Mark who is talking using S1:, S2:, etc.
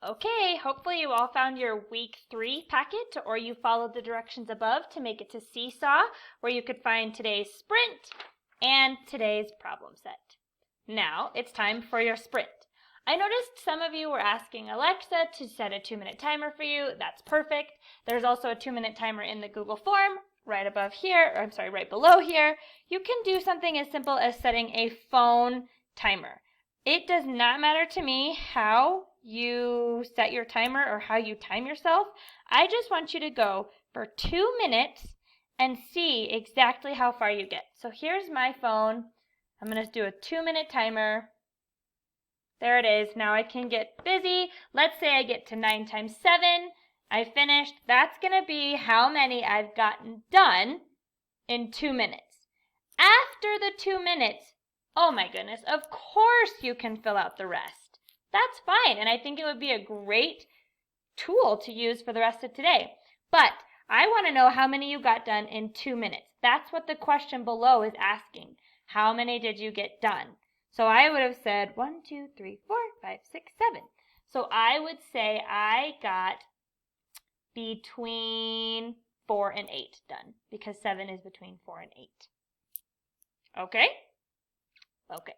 S1: Okay, hopefully you all found your week 3 packet or you followed the directions above to make it to Seesaw, where you could find today's sprint and today's problem set. Now it's time for your sprint. I noticed some of you were asking Alexa to set a 2-minute timer for you. That's perfect. There's also a 2-minute timer in the Google form right above here, or I'm sorry, right below here. You can do something as simple as setting a phone timer. It does not matter to me how you set your timer or how you time yourself. I just want you to go for 2 minutes and see exactly how far you get. So here's my phone. I'm going to do a 2-minute timer. There it is. Now I can get busy. Let's say I get to 9 times 7. I finished. That's going to be how many I've gotten done in 2 minutes. After the 2 minutes, oh my goodness, of course you can fill out the rest. That's fine, and I think it would be a great tool to use for the rest of today. But I want to know how many you got done in 2 minutes. That's what the question below is asking. How many did you get done? So I would have said 1, 2, 3, 4, 5, 6, 7. So I would say I got between 4 and 8 done, because 7 is between 4 and 8. Okay? Okay.